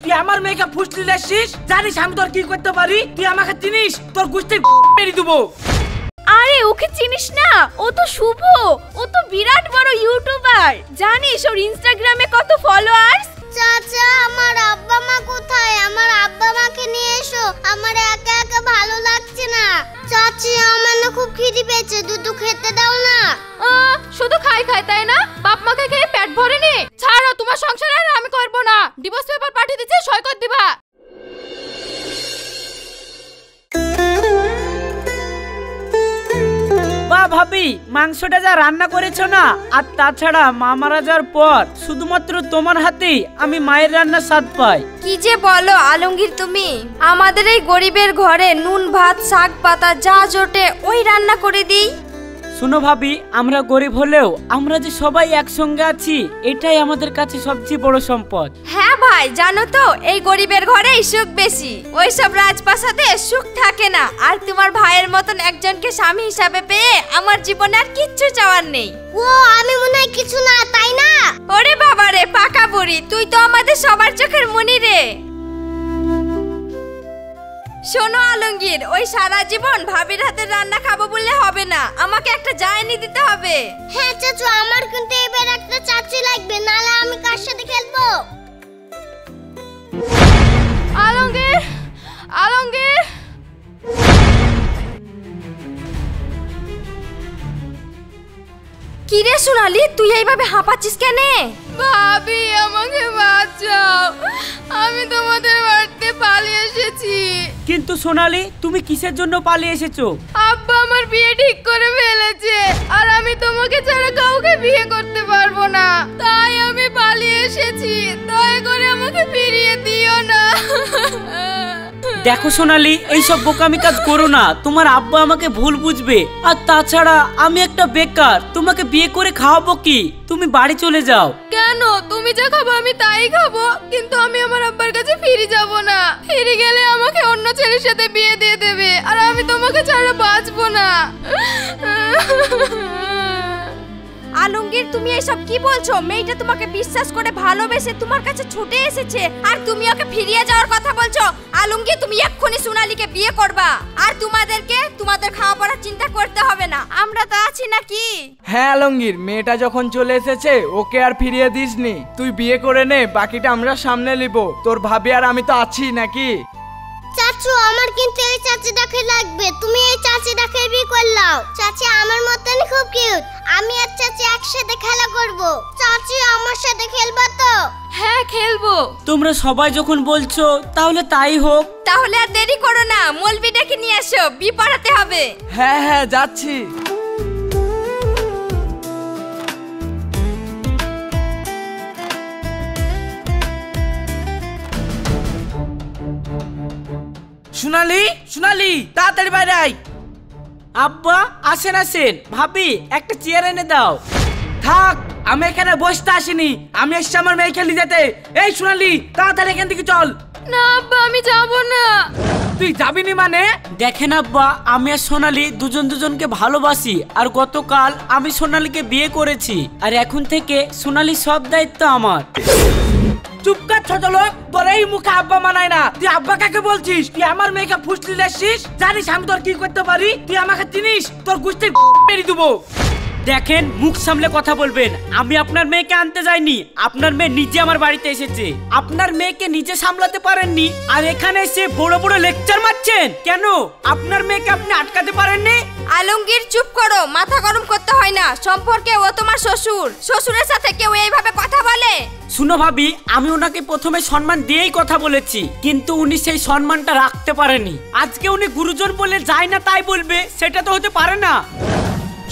তুই আমার মেয়েকে ফুসলি আসছিস? জানিস আমি তোর কি করতে পারি? তুই আমাকে চিনিস? তোর গুষ্টির মেরে দেবো। আরে ওকে চিনিস না? ও তো শুভ, ও তো বিরাট বড় ইউটিউবার। জানিস ওর ইনস্টাগ্রামে কত ফলোয়ার্স? চাচা আমার আব্বা মা কোথায়? আমার আব্বা মাকে নিয়ে এসো, আমার একা একা ভালো লাগছে না। চাচি আমার না খুব খিদে পেয়েছে, দুধ খেতে দাও না। শুধু খাই খাই তাই না? বাপ মাকে খেয়ে পেট ভরেনি? ছাড়ো, তোমার সংসার আর আমি করব না। ডিভোর্স পেপার পাঠিয়ে দিচ্ছি, সই করে দিবা। বাহ ভাবি, মাংসটা যা রান্না করেছো না, আর তাছাড়া মা মারা যাওয়ার পর শুধুমাত্র তোমার হাতেই আমি মায়ের রান্নার স্বাদ পাই। কি যে বলো আলমগীর তুমি? আমাদের এই গরিবের ঘরে নুন ভাত শাক পাতা যা জোটে ওই রান্না করে দিই। শোনো ভাবি, আমরা গরিব হলেও আমরা যে সবাই একসঙ্গে আছি এটাই আমাদের কাছে সবচেয়ে বড় সম্পদ। হ্যাঁ ভাই, জানো তো এই গরিবের ঘরেই সুখ বেশি। ওইসব রাজপ্রাসাদে সুখ থাকে না। আর তোমার ভাইয়ের মতন একজনকে স্বামী হিসাবে পেয়ে আমার জীবনে আর কিচ্ছু চাওয়ার নেই। ও আমি মনে হয় কিছু না, তাই না? ওরে বাবা রে পাকা বুড়ি, তুই তো আমাদের সবার চোখের মনি রে। শোনো আলমগীর, ওই সারা জীবন ভাবির হাতের রান্না খাবো বললে হবে না, আমাকে একটা জায়নি দিতে হবে। হ্যাঁ চাচু, আমার কিন্তু এবার একটা চাচি লাগবে, নালে আমি কার সাথে খেলবো? আলমগীর, আলমগীর। কি রে সোনালি, তুই এইভাবে হাঁপাচ্ছিস কেন? ভাবি আমাকে বাঁচাও, আমি তোমাদের বাড়িতে পালিয়ে এসেছি। কিন্তু সোনালি, তুমি কিসের জন্য পালিয়ে এসেছো? আব্বা আমার বিয়ে ঠিক করে ফেলেছে, আর আমি তোমাকে ছাড়া কাউকে বিয়ে করতে পারবো না, তাই আমি পালিয়ে এসেছি। দয়া করে আমাকে ফিরিয়ে দিও না। দেখো সোনালি, এইসব বোকামি কাজ করো না, তোমার আব্বা আমাকে ভুল বুঝবে। আর তাছাড়া আমি একটা বেকার, তোমাকে বিয়ে করে খাওয়াবো কি? তুমি বাড়ি চলে যাও। কেন? তুমি যা খাবো আমি তাই খাবো, কিন্তু আমি আমার আব্বার কাছে ফিরে যাব না। ফিরে গেলে আমাকে অন্য ছেলের সাথে বিয়ে দিয়ে দেবে, আর আমি তোমাকে ছাড়া বাঁচবো না। আলমগীর, তুমি এসব কি বলছো? মেয়েটা তোমাকে বিশ্বাস করে ভালোবেসে তোমার কাছে ছুটে এসেছে, আর তুমি ওকে ফিরিয়ে যাওয়ার কথা বলছো? আলমগীর, তুমি এক্ষুনি সোনালীকে বিয়ে করবা, আর তোমাদেরকে তোমাদের খাওয়া পড়ার চিন্তা করতে হবে না, আমরা তো আছি নাকি? হ্যাঁ আলমগীর, মেয়েটা যখন চলে এসেছে ওকে আর ফিরিয়ে দিসনি, তুই বিয়ে করে নে, বাকিটা আমরা সামনে নিব। তোর ভাবি আর আমি তো আছি নাকি? চাচু আমার কিন্তু এই চাচিটাকে লাগবে, তুমি এই চাচিটাকে বিয়ে করলাও। চাচি আমার মতন খুব কিউট, আমি আর চাচি একসাথে খেলা করব। চাচি আমার সাথে খেলবা তো? হ্যাঁ খেলবো। তোমরা সবাই যখন বলছো তাহলে তাই হোক। তাহলে আর দেরি করো না, মলবি ডেকে নিয়ে এসো, বিয়ে পড়াতে হবে। হ্যাঁ হ্যাঁ যাচ্ছি। সোনালি, সোনালি তাড়াতাড়ি বাইরে আয়। আব্বা আসেন আসেন। ভাবি একটা চেয়ার এনে দাও। থাক, আমি এখানে বসতে আসিনি, আমি এসছি আমার মেয়েকে নিয়ে যেতে। এই সোনালি তাড়াতাড়ি এখান থেকে চল। না আব্বা, আমি যাব না। তুই যাবি নি মানে? দেখেন আব্বা, আমি আর সোনালি দুজন দুজনকে ভালোবাসি, আর গতকাল আমি সোনালিকে বিয়ে করেছি, আর এখন থেকে সোনালির সব দায়িত্ব আমার। চুপ কর ছোট লোক, তোর এই মুখে আব্বা মানায় না। তুই আব্বা কাকে বলছিস? তুই আমার মেয়েকে ফুসলি আসছিস? জানিস আমি তোর কি করতে পারি? তুই আমাকে চিনিস? তোর গুষ্টির মেরে দেবো। দেখেন, মুখ সামলে কথা বলবেন। আমি আপনার মেয়েকে আনতে যাইনি, আপনার মেয়ে নিজে আমার বাড়িতে এসেছে। আপনার মেয়েকে নিজে সামলাতে পারেননি, আর এখানে এসে বড় বড় লেকচার মারছেন কেন? আপনার মেয়েকে আপনি আটকাতে পারেননি? আলমগীর চুপ করো, মাথা গরম করতে হয় না। সম্পর্কে ও তোমার শ্বশুর, শ্বশুরের সাথে কেউ এইভাবে কথা বলে? শুনো ভাবি, আমি ওনাকে প্রথমে সম্মান দিয়েই কথা বলেছি, কিন্তু উনি সেই সম্মানটা রাখতে পারেনি। আজকে উনি গুরুজন বলে যায় না তাই বলবে, সেটা তো হতে পারে না।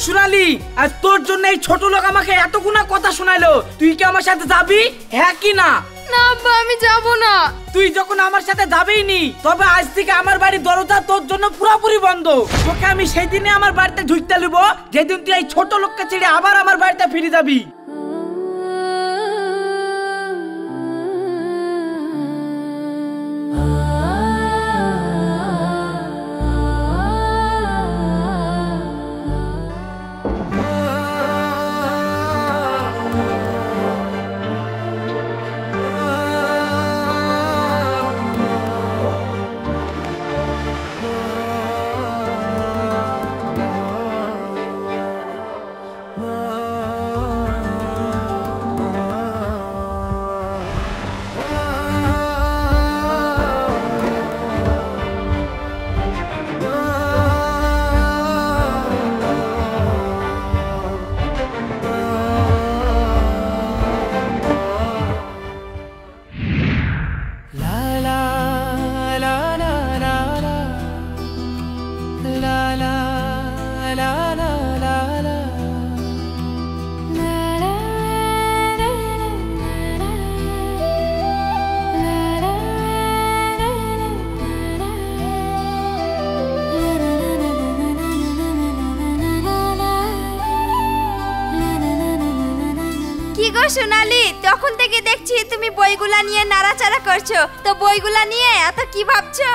সোনালি, আর তোর জন্য এই ছোট লোক আমাকে এতগুনা কথা শোনাইলো, তুই কি আমার সাথে যাবি? হ্যাঁ কি না? না আব্বা, আমি যাব না। তুই যখন আমার সাথে যাবেই নি, তবে আজ থেকে আমার বাড়ির দরজা তোর জন্য পুরোপুরি বন্ধ। তোকে আমি সেই দিনে আমার বাড়িতে ঢুকতে দেব যেদিন তুই এই ছোট লোককে ছেড়ে আবার আমার বাড়িতে ফিরে যাবি। সোনালি, তখন থেকে দেখছি তুমি বইগুলা নিয়ে নাড়াচাড়া করছো, তো বইগুলা নিয়ে এত কি ভাবছো?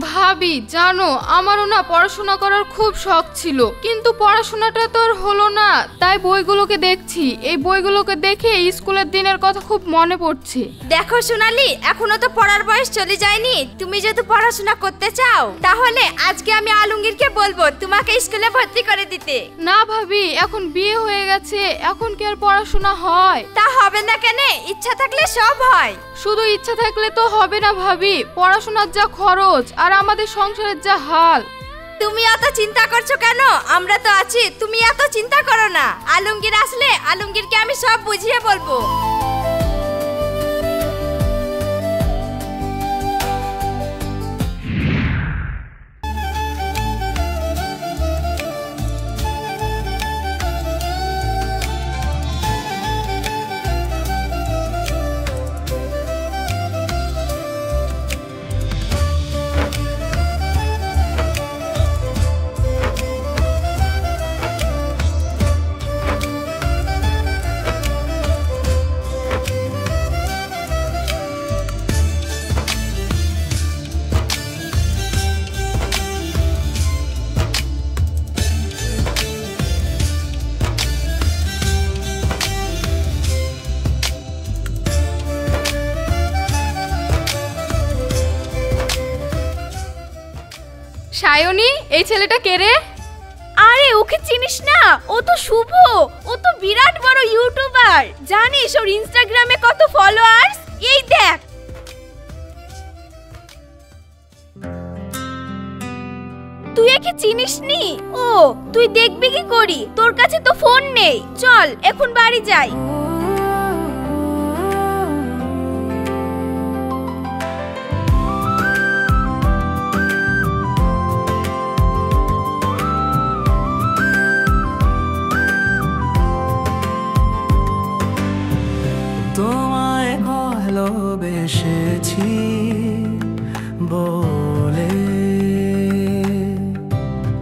ভাবি জানো, আমারও না পড়াশোনা করার খুব শখ ছিল, কিন্তু পড়াশোনাটা তো আর হলো না, তাই বইগুলোকে দেখছি। এই বইগুলোকে দেখে স্কুলের দিনের কথা খুব মনে পড়ছে। দেখো সোনালি, এখনো তো পড়ার বয়স চলে যায়নি। তুমি যদি পড়াশোনা করতে চাও তাহলে আজকে আমি আলমগীরকে বলবো তোমাকে স্কুলে ভর্তি করে দিতে। না ভাবি, এখন বিয়ে হয়ে গেছে, এখন কি আর পড়াশোনা হয়? তা হবে না কেন? ইচ্ছা থাকলে সব হয়। শুধু ইচ্ছা থাকলে তো হবে না ভাবি, পড়াশোনার যা খরচ আর আমাদের সংসারের যা হাল। তুমি এত চিন্তা করছো কেন? আমরা তো আছি, তুমি এত চিন্তা করো না। আলমগীর আসলে আলমগীরকে আমি সব বুঝিয়ে বলবো। সায়নী, এই ছেলেটা কে রে? আরে ওকে চিনিস না? ও তো শুভ, ও তো বিরাট বড় ইউটিউবার। জানিস ওর ইনস্টাগ্রামে কত ফলোয়ার্স? এই দেখ। তুই একে চিনিস নি? ও তুই দেখবি কি করি? তোর কাছে তো ফোন নেই। চল এখন বাড়ি যাই। তোমায় ভালোবেসেছি বলে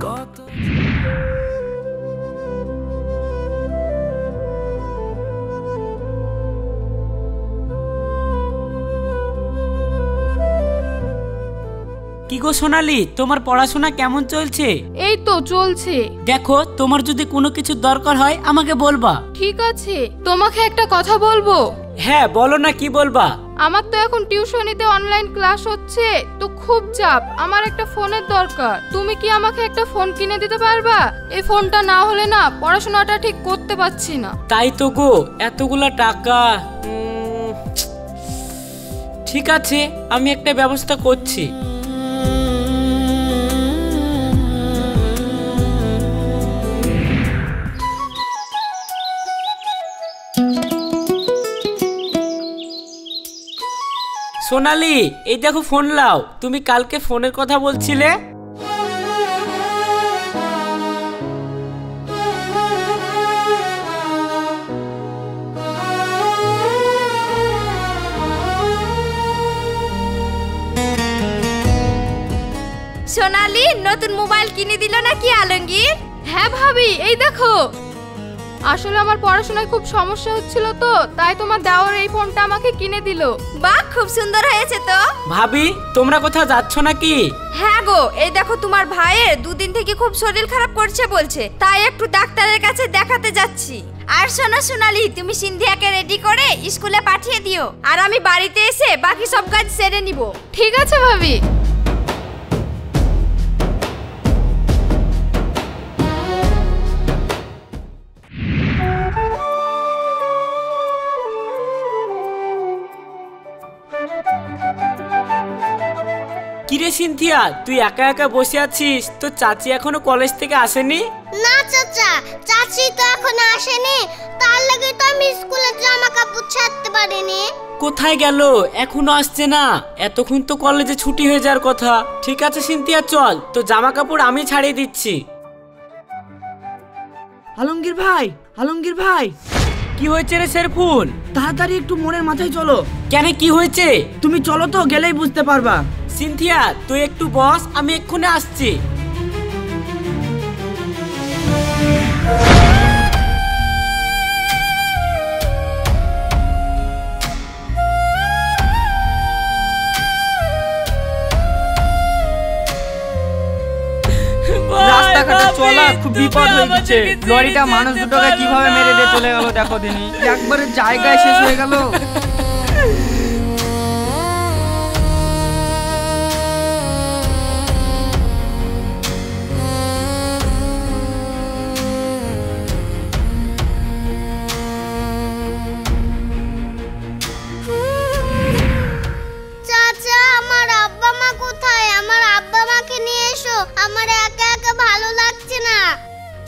কত কি গো সোনালি, তোমার পড়াশোনা কেমন চলছে? এই তো চলছে। দেখো, তোমার যদি কোনো কিছু দরকার হয় আমাকে বলবা। ঠিক আছে, তোমাকে একটা কথা বলবো। হ্যাঁ বলো না, কি বলবা? আমার তো এখন টিউশনিতে অনলাইন ক্লাস হচ্ছে, তো খুব চাপ। আমার একটা ফোনের দরকার, তুমি কি আমাকে একটা ফোন কিনে দিতে পারবা? এই ফোনটা না হলে না পড়াশোনাটা ঠিক করতে পারছি না। তাই তো গো, এতগুলা টাকা। ঠিক আছে, আমি একটা ব্যবস্থা করছি। সোনালি, এই দেখো ফোন লাও। তুমি কালকে ফোনের কথা বলছিলে। সোনালি, নতুন মোবাইল কিনে দিল নাকি আলমগীর? হ্যাঁ ভাবি, এই দেখো। আসলে আমার পড়াশোনায় খুব সমস্যা হচ্ছিল, তো তাই তোমার দেওয়ার এই ফোনটা আমাকে কিনে দিল। বাহ, খুব সুন্দর হয়েছে তো। ভাবি, তোমরা কোথাও যাচ্ছ নাকি? হ্যাঁ গো, এই দেখো তোমার ভাইয়ের দুদিন থেকে খুব শরীর খারাপ করছে বলছে, তাই একটু ডাক্তারের কাছে দেখাতে যাচ্ছি। আর শোনো সোনালি, তুমি সিন্ধিয়াকে রেডি করে স্কুলে পাঠিয়ে দিও, আর আমি বাড়িতে এসে বাকি সব কাজ সেরে নিব। ঠিক আছে ভাবি। কিরে সিনথিয়া, তুই একা একা বসে আছিস? তো চাচি এখনো কলেজ থেকে আসেনি? না চাচা, চাচি তো এখনো আসেনি, তার লাগি তো আমি স্কুলে জামা কাপড় ছাড়তে পারিনি। কোথায় গেল? এখনো আসছে না? এতক্ষণ তো কলেজে ছুটি হয়ে যাওয়ার কথা। ঠিক আছে সিনথিয়া, চল, তো জামা কাপড় আমি ছাড়িয়ে দিচ্ছি। আলমগীর ভাই, আলমগীর ভাই, কি হয়েছে রে শেরফুল? তাড়াতাড়ি একটু মোড়ের মাথায় চলো। কেন, কি হয়েছে? তুমি চলো তো, গেলেই বুঝতে পারবা। সিনথিয়া, তুই একটু বস, আমি এক্ষুনি আসছি। চলা খুব বিপদ হয়ে গেছে। লরিটা মানুষ দুটোকে কিভাবে মেরে দিয়ে চলে গেল দেখো দিনি, একবারে জায়গায় শেষ হয়ে গেল। চাচা আমার আব্বা মা কোথায়? আমার আব্বা মাকে নিয়ে এসো, আমার একা একা ভালো লাগছে না।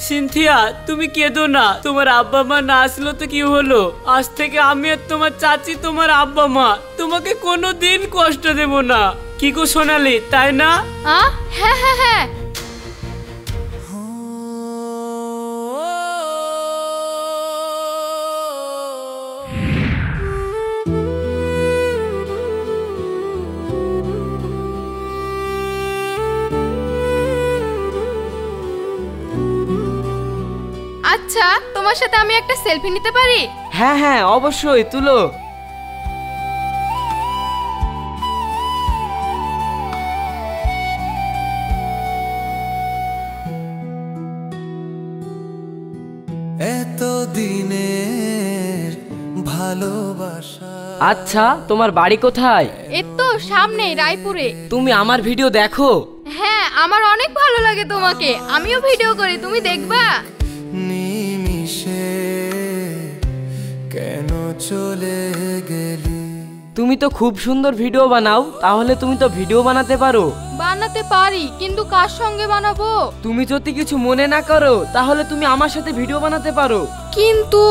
সিনথিয়া তুমি কেঁদো না, তোমার আব্বা মা না আসলো তো কি হলো, আজ থেকে আমি আর তোমার চাচি তোমার আব্বা মা, তোমাকে কোনোদিন কষ্ট দেব না। কি গো সোনালি, তাই না? হ্যাঁ হ্যাঁ হ্যাঁ। আচ্ছা তোমার সাথে আমি একটা সেলফি নিতে পারি? হ্যাঁ হ্যাঁ অবশ্যই, তুলো। এত দিনের ভালোবাসা। আচ্ছা তোমার বাড়ি কোথায়? এই তো সামনে রায়পুরে। তুমি আমার ভিডিও দেখো? হ্যাঁ আমার অনেক ভালো লাগে তোমাকে, আমিও ভিডিও করি, তুমি দেখবা? নিমিষে কেন চলে গেলি? তুমি তো খুব সুন্দর ভিডিও বানাও, তাহলে তুমি তো ভিডিও বানাতে পারো। বানাতে পারি, কিন্তু কার সঙ্গে বানাবো? তুমি যদি কিছু মনে না করো তাহলে তুমি আমার সাথে ভিডিও বানাতে পারো। কিন্তু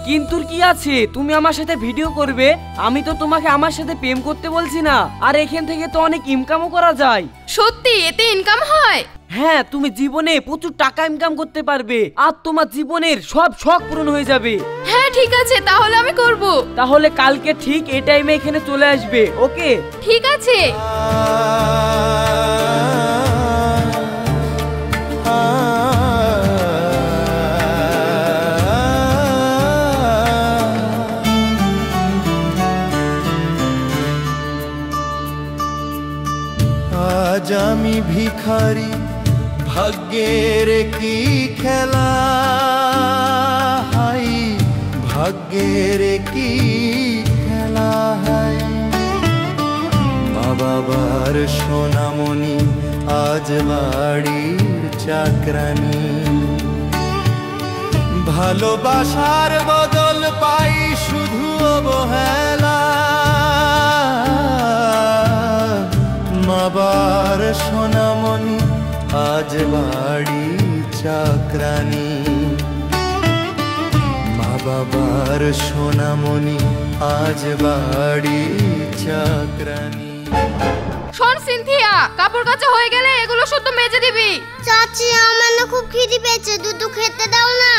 কিন্তুর কি আছে, তুমি আমার সাথে ভিডিও করবে, আমি তো তোমাকে আমার সাথে প্রেম করতে বলছি না। আর এখান থেকে তো অনেক ইনকামও করা যায়। সত্যি এতে ইনকাম হয়? হ্যাঁ তুমি জীবনে প্রচুর টাকা ইনকাম করতে পারবে, আর তোমার জীবনের সব শখ পূরণ হয়ে যাবে। হ্যাঁ ঠিক আছে, তাহলে আমি করব। তাহলে কালকে ঠিক এই টাইমে এখানে চলে আসবে, ওকে? ঠিক আছে। আজ আমি ভিখারি, ভাগ্যের কি খেলা, হাই ভাগ্যের কি খেলা, হাই মা বাবার সোনামণি আজ বাড়ির চাকরানি, ভালোবাসার বদল পাই শুধু অবহেলা, মাবার সোনামণি আজ বাড়ি চাকরানি, মা বাবার সোনামণি আজ বাড়ি চাকরানি। শোন সিনথিয়া, কাপড় কাচা হয়ে গেলে এগুলো শুদ্ধ মেজে দিবি। চাচি আমার না খুব খিদে পেয়েছে, দুটো খেতে দাও না।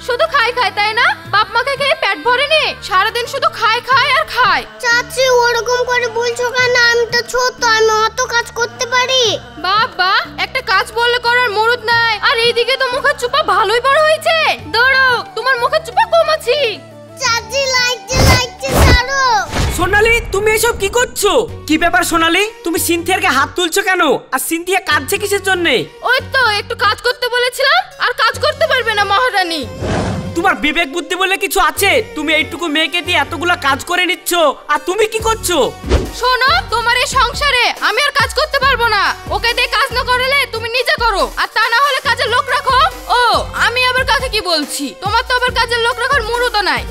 শুধু খাই খাই তাই না? বাপ মাকে খেয়ে পেট ভরেনি, সারাদিন শুধু খায় খায় আর খায়। চাচি ওরকম করে বলছো কেন? আমি তো ছোট, আমি অত কাজ করতে পারি? বাবা একটা কাজ বললে করার মুরুদ নাই, আর এইদিকে তো মুখের চুপা ভালোই বড় হয়েছে। ধরো তোমার মুখের চুপা কমাচ্ছি। চাচি লাগছে লাগছে, ছাড়ো। সোনালি তুমি এসব কি করছো? কি ব্যাপার সোনালি, তুমি সিনথিয়ার হাত তুলছো কেন? আর সিনথিয়া কাঁদছে কিসের জন্য? ওই তো একটু কাজ করতে বলেছিলাম, আর কাজ করতে পারবে না মহারানী। তোমার বিবেক বুদ্ধি বলে কিছু আছে? তুমি এইটুকু মেয়েকে দিয়ে এতগুলা কাজ করে নিচ্ছ, আর তুমি কি করছো? শোনো, তোমার এই সংসারে আমি আর কাজ করতে পারবো না। ওকে দিয়ে কাজ না করলে তুমি নিজে করো, আর তা না হলে কাজের লোক রাখো। ও আমি আবার কাকে কি বলছি? তোমার তো আবার কাজের লোক রাখার মুরুদও নাই।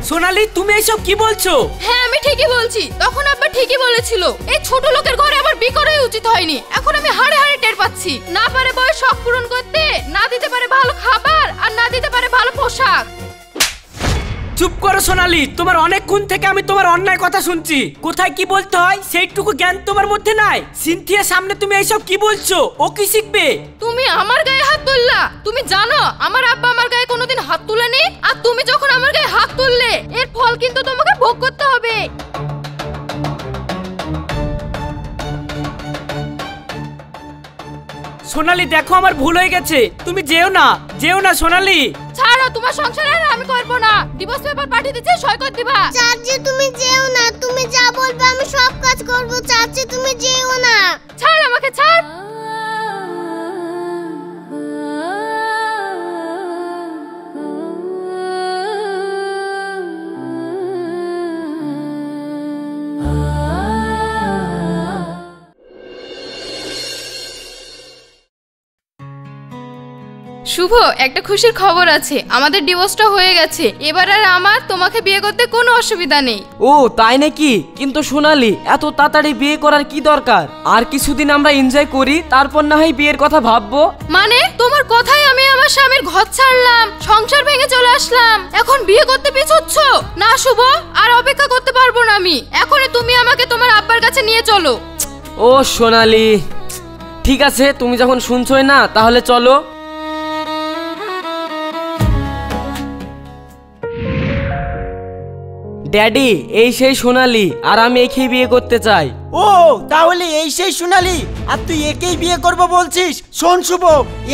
সোনালি তুমি এসব কি বলছো? হ্যাঁ আমি ঠিকই বলছি, তখন আব্বা ঠিকই বলেছিল। এই ছোট লোকের ঘরে আবার বিয়ে করাই উচিত হয়নি। এখন আমি হাড়ে হাড়ে টের পাচ্ছি, না পারে বয়স শখ পূরণ করতে, না দিতে পারে ভালো খাবার, আর না দিতে পারে ভালো পোশাক। চুপ করো সোনালি, তোমার অনেকক্ষণ থেকে আমি তোমার অন্যায় কথা শুনছি। কোথায় কি বলতে হয় সেইটুকু জ্ঞান তোমার মধ্যে নাই। সিনথিয়ার সামনে তুমি এইসব কি বলছো? ও কি শিখবে? তুমি আমার গায়ে হাত তুললা? তুমি জানো আমার আব্বা আমার গায়ে কোনোদিন হাত তুলেনি, আর তুমি যখন আমার গায়ে হাত তুললে এর ফল কিন্তু তোমাকে ভোগ করতে হবে। সোনালি দেখো আমার ভুল হয়ে গেছে, তুমি যেও না, যেও না সোনালি। ছাড়ো, তোমার সংসারে আর আমি করব না। ডিভোর্স পেপার পাঠিয়ে দিচ্ছি, সই করে দিবা। চাচি তুমি যেও না, তুমি যা বলবে আমি সব কাজ করব। চাচি তুমি যেও না। ছাড় আমাকে, ছাড়। শুভ, একটা খুশির খবর আছে, আমাদের ডিভোর্সটা হয়ে গেছে। এবার আর আমার তোমাকে বিয়ে করতে কোনো অসুবিধা নেই। ও তাই নাকি? কিন্তু সোনালি, এত তাড়াতাড়ি বিয়ে করার কি দরকার? আর কিছুদিন আমরা এনজয় করি, তারপর না হয় বিয়ের কথা ভাববো। মানে তোমার কথাই আমি আমার স্বামীর ঘর ছাড়লাম, সংসার ভেঙে চলে আসলাম, এখন বিয়ে করতে পিছুচ্ছ? না শুভ, আর অপেক্ষা করতে পারবো না আমি, এখনই তুমি আমাকে তোমার আব্বার কাছে নিয়ে চলো। ও সোনালি, ঠিক আছে, তুমি যখন শুনছোই না তাহলে চলো। ড্যাডি, এই সেই সোনালি, আর আমি একেই বিয়ে করতে চাই। ও তাহলে এই সেই সোনালি, আর তুই একেই বিয়ে করবো বলছিস? শোন শুভ,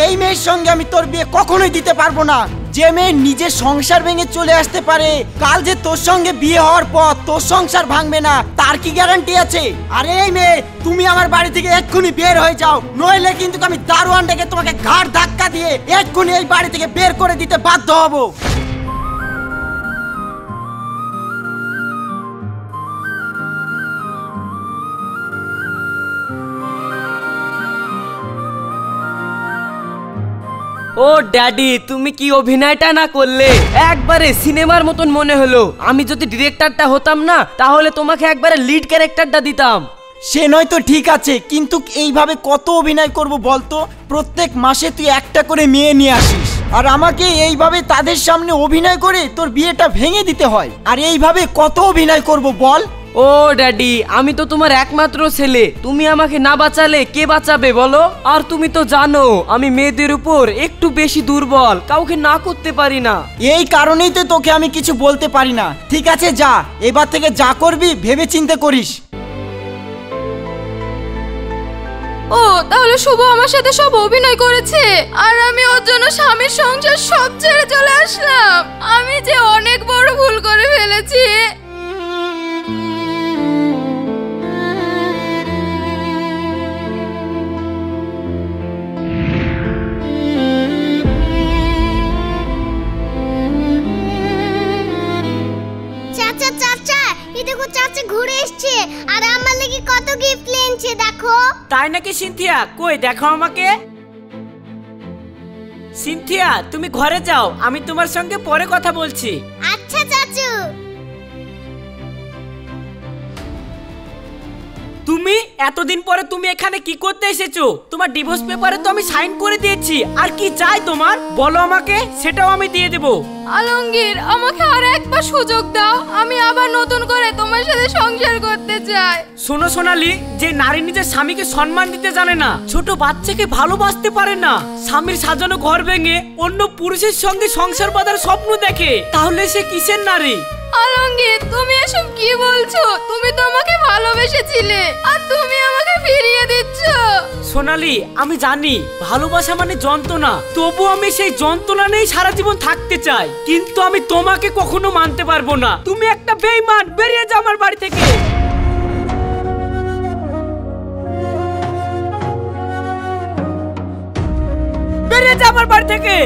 এই মেয়ের সঙ্গে আমি তোর বিয়ে কখনোই দিতে পারবো না। যে মেয়ে নিজের সংসার ভেঙে চলে আসতে পারে, কাল যে তোর সঙ্গে বিয়ে হওয়ার পর তোর সংসার ভাঙবে না, তার কি গ্যারান্টি আছে? আরে এই মেয়ে, তুমি আমার বাড়ি থেকে এক্ষুনি বের হয়ে যাও, নইলে কিন্তু আমি দারোয়ান ডেকে তোমাকে ঘাড় ধাক্কা দিয়ে এক্ষুনি এই বাড়ি থেকে বের করে দিতে বাধ্য হব। ও ড্যাডি, তুমি কি অভিনয়টা না করলে? একবারে সিনেমার মতন মনে হলো। আমি যদি ডিরেক্টরটা হতাম না, তাহলে তোমাকে একবারে লিড ক্যারেক্টারটা দিতাম। সে নয় তো ঠিক আছে, কিন্তু এইভাবে কত অভিনয় করব বলতো? প্রত্যেক মাসে তুই একটা করে মেয়ে নিয়ে আসিস, আর আমাকে এইভাবে তাদের সামনে অভিনয় করে তোর বিয়েটা ভেঙে দিতে হয়। আর এইভাবে কত অভিনয় করব বল? ও ড্যাডি, আমি তো তোমার একমাত্র ছেলে, তুমি আমাকে না বাঁচালে কে বাঁচাবে বলো? আর তুমি তো জানো আমি মেয়েদের উপর একটু বেশি দুর্বল, কাউকে না করতে পারি না। এই কারণেই তো তোকে আমি কিছু বলতে পারি না। ঠিক আছে যা, এবার থেকে যা করবি ভেবে চিন্তে করিস। ও তাহলে শুভ আমার সাথে সব অভিনয় করেছে, আর আমি ওর জন্য স্বামীর সংসার সব ছেড়ে চলে আসলাম। আমি যে অনেক বড় ভুল করে ফেলেছি। চাচা চাচা, এই দেখো চাচা ঘুরে এসেছে, আর আমার লাগি কত গিফট এনেছে দেখো। তাই নাকি সিনথিয়া? কই দেখো আমাকে। সিনথিয়া, তুমি ঘরে যাও, আমি তোমার সঙ্গে পরে কথা বলছি। আচ্ছা চাচু। তুমি এতদিন পরে তুমি এখানে কি করতে এসেছো? তোমার ডিভোর্স পেপারে তো আমি সাইন করে দিয়েছি, আর কি চাই তোমার বলো আমাকে, সেটাও আমি দিয়ে দেব। আলমগীর, আমাকে আর একবার সুযোগ দাও, আমি আবার নতুন করে তোমার সাথে সংসার করতে চাই। শোনো সোনালি, যে নারী নিজের স্বামীকে সম্মান দিতে জানে না, ছোট বাচ্চাকে ভালোবাসতে পারে না, স্বামীর সাজানো ঘর ভেঙে অন্য পুরুষের সঙ্গে সংসার বাঁধার স্বপ্ন দেখে, তাহলে সে কিসের নারী? আলমগীর, তুমি এসব কি বলছো? তুমি তো আমাকে ভালোবেসেছিলে, আর তুমি আমাকে ফিরিয়ে দিচ্ছ। সোনালি, আমি জানি ভালোবাসা মানে যন্ত্রণা, তবু আমি সেই যন্ত্রণা নিয়ে সারা জীবন থাকতে চাই, কিন্তু আমি তোমাকে কখনো মানতে পারবো না। তুমি একটা বেঈমান, বেরিয়ে যাও আমার বাড়ি থেকে। বেরিয়ে যাও আমার বাড়ি থেকে।